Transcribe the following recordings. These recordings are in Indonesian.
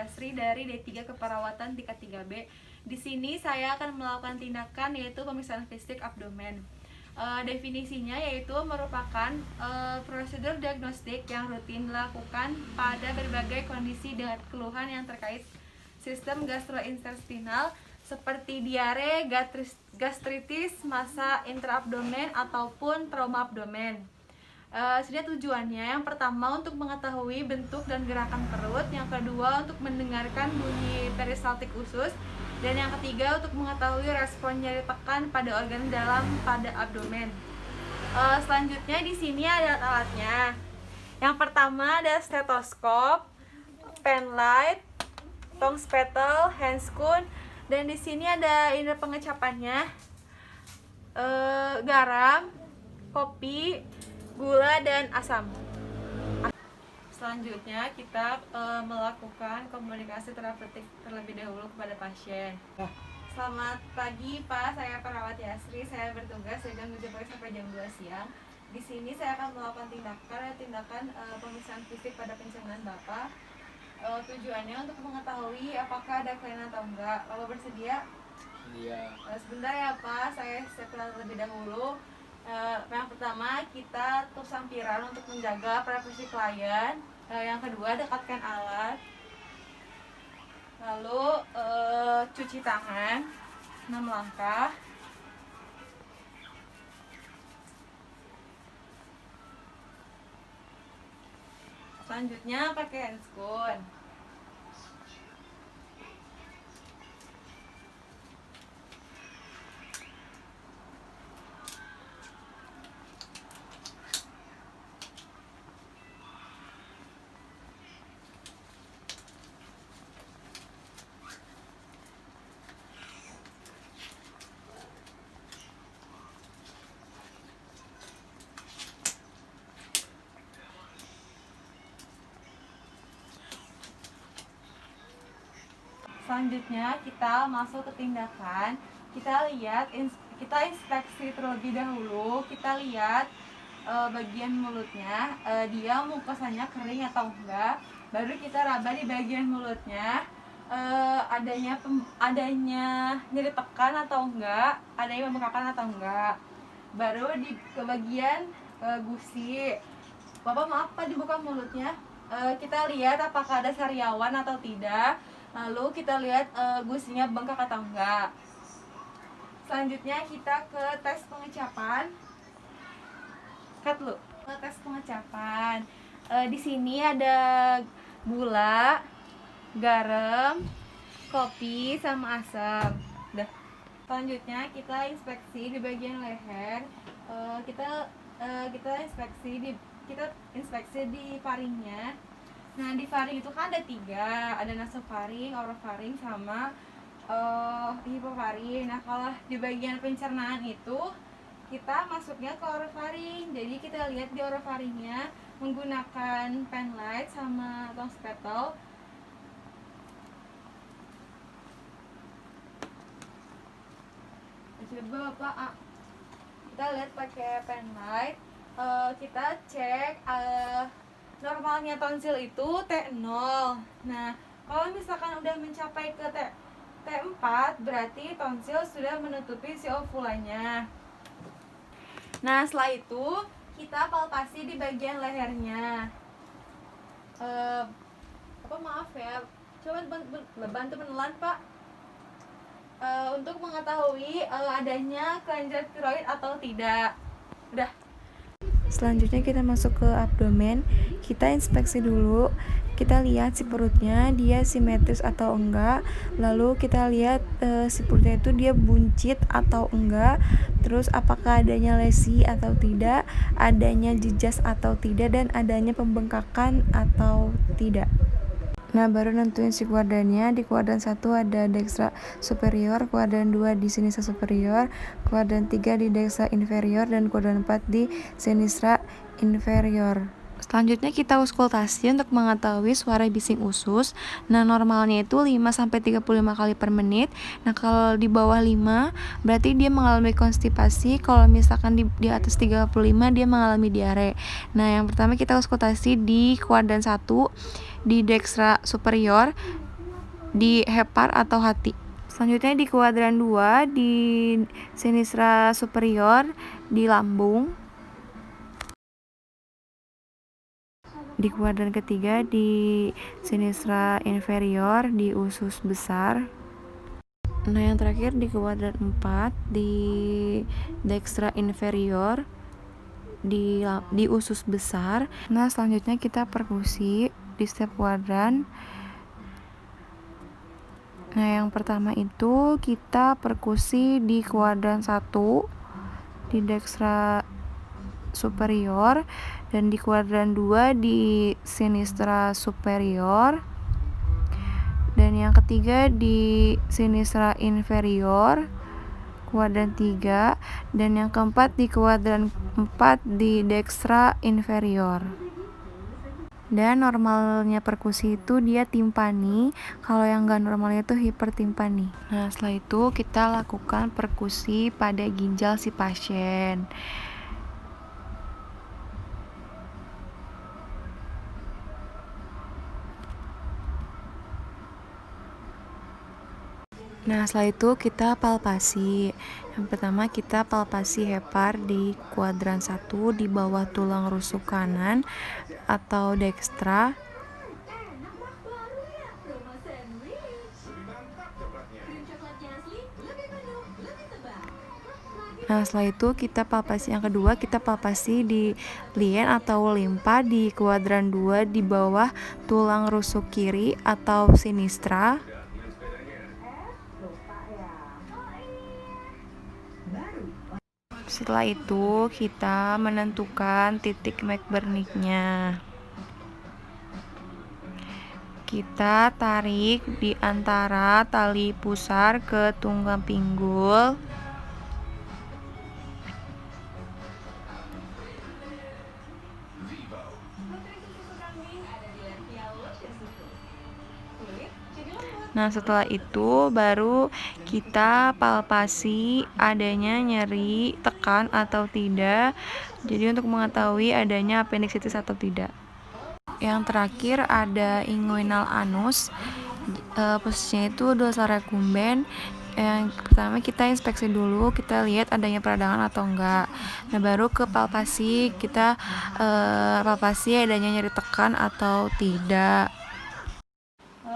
Yasri dari D3 Keperawatan tingkat 3B. Di sini saya akan melakukan tindakan yaitu pemeriksaan fisik abdomen. Definisinya yaitu merupakan prosedur diagnostik yang rutin dilakukan pada berbagai kondisi dengan keluhan yang terkait sistem gastrointestinal seperti diare, gastritis, massa intraabdomen ataupun trauma abdomen. Sebenarnya tujuannya yang pertama untuk mengetahui bentuk dan gerakan perut, yang kedua untuk mendengarkan bunyi peristaltik usus, dan yang ketiga untuk mengetahui respon nyeri tekan pada organ dalam pada abdomen. Selanjutnya di sini ada alat-alatnya. Yang pertama ada stetoskop, pen light, tong spettle, handscoon, dan di sini ada indera pengecapannya, garam, kopi, gula, dan asam. Selanjutnya kita melakukan komunikasi terapeutik terlebih dahulu kepada pasien. Selamat pagi Pak, saya perawat Yasri. Saya bertugas dari jam 7 pagi sampai jam 2 siang. Di sini saya akan melakukan tindakan pemeriksaan fisik pada pencernaan Bapak. Tujuannya untuk mengetahui apakah ada kelainan atau enggak. Bapak bersedia? Iya. Sebentar ya Pak, saya siapkan terlebih dahulu. Yang pertama kita tuk sampiran untuk menjaga privasi klien. Yang kedua dekatkan alat. Lalu cuci tangan 6 langkah. Selanjutnya pakai handscoon. Selanjutnya kita masuk ke tindakan. Kita inspeksi terlebih dahulu. Kita lihat bagian mulutnya, dia mukosanya kering atau enggak. Baru kita raba di bagian mulutnya, adanya nyeri tekan atau enggak, adanya pembengkakan atau enggak. Baru ke bagian gusi. Bapak maaf Pak, dibuka mulutnya. Kita lihat apakah ada sariawan atau tidak. Lalu kita lihat gusinya bengkak atau enggak. Selanjutnya kita ke tes pengecapan. Ke tes pengecapan. Di sini ada gula, garam, kopi, sama asam. Udah. Selanjutnya kita inspeksi di bagian leher. Kita inspeksi di faringnya. Nah, di faring itu kan ada 3, ada nasofaring, orofaring, sama hipofaring. Nah, kalau di bagian pencernaan itu kita masuknya ke orofaring. Jadi kita lihat di orofaringnya menggunakan pen light sama tong spettle. Coba Bapak, kita lihat pakai pen light. Kita cek normalnya tonsil itu T0. Nah, kalau misalkan udah mencapai ke T4, berarti tonsil sudah menutupi si ovulanya. Nah, setelah itu kita palpasi di bagian lehernya. Maaf ya, coba bantu menelan Pak, untuk mengetahui adanya kelenjar tiroid atau tidak. Udah. Selanjutnya kita masuk ke abdomen. Kita inspeksi dulu. Kita lihat si perutnya dia simetris atau enggak. Lalu kita lihat si perutnya itu dia buncit atau enggak. Terus apakah adanya lesi atau tidak, adanya jejaz atau tidak, dan adanya pembengkakan atau tidak. Nah, baru nentuin si kuadrannya. Di kuadran 1 ada dextra superior, kuadran 2 di sinistra superior, kuadran 3 di dextra inferior, dan kuadran 4 di sinistra inferior. Selanjutnya kita auskultasi untuk mengetahui suara bising usus. Nah, normalnya itu 5-35 kali per menit. Nah, kalau di bawah 5 berarti dia mengalami konstipasi. Kalau misalkan di atas 35 dia mengalami diare. Nah, yang pertama kita auskultasi di kuadran 1 di dextra superior. di hepar atau hati. Selanjutnya di kuadran 2 di sinistra superior di lambung. Di kuadran ketiga di sinistra inferior di usus besar. Nah, yang terakhir di kuadran 4 di dextra inferior di usus besar. Nah, selanjutnya kita perkusi di setiap kuadran. Nah, yang pertama itu kita perkusi di kuadran 1 di dextra superior dan di kuadran 2 di sinistra superior. Dan yang ketiga di sinistra inferior kuadran 3 dan yang keempat di kuadran 4 di dextra inferior. Dan normalnya perkusi itu dia timpani, kalau yang gak normalnya itu hipertimpani. Nah, setelah itu kita lakukan perkusi pada ginjal si pasien. Nah, setelah itu kita palpasi. Yang pertama kita palpasi hepar di kuadran 1 di bawah tulang rusuk kanan atau dextra. Nah, setelah itu kita palpasi yang kedua, kita palpasi di lien atau limpa di kuadran 2 di bawah tulang rusuk kiri atau sinistra. Setelah itu kita menentukan titik McBurney-nya. Kita tarik di antara tali pusar ke tunggang pinggul. Nah, setelah itu baru kita palpasi adanya nyeri, tekan atau tidak. Jadi untuk mengetahui adanya appendicitis atau tidak. Yang terakhir ada inguinal anus. Posisinya itu dorsal recumbens. Yang pertama kita inspeksi dulu, kita lihat adanya peradangan atau enggak. Nah, baru ke palpasi, kita palpasi adanya nyeri tekan atau tidak.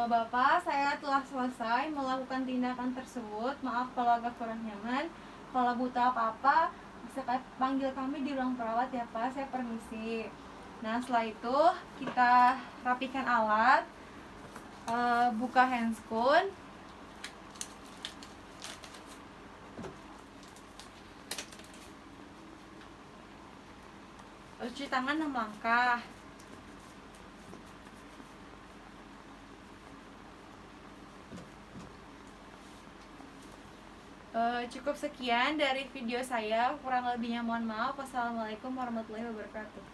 Bapak, saya telah selesai melakukan tindakan tersebut. Maaf kalau agak kurang nyaman. Kalau butuh apa-apa, bisa panggil kami di ruang perawat ya Pak. Saya permisi. Nah, setelah itu kita rapikan alat, buka handscoon. Cuci tangan 6 langkah. Cukup sekian dari video saya, kurang lebihnya mohon maaf. Wassalamualaikum warahmatullahi wabarakatuh.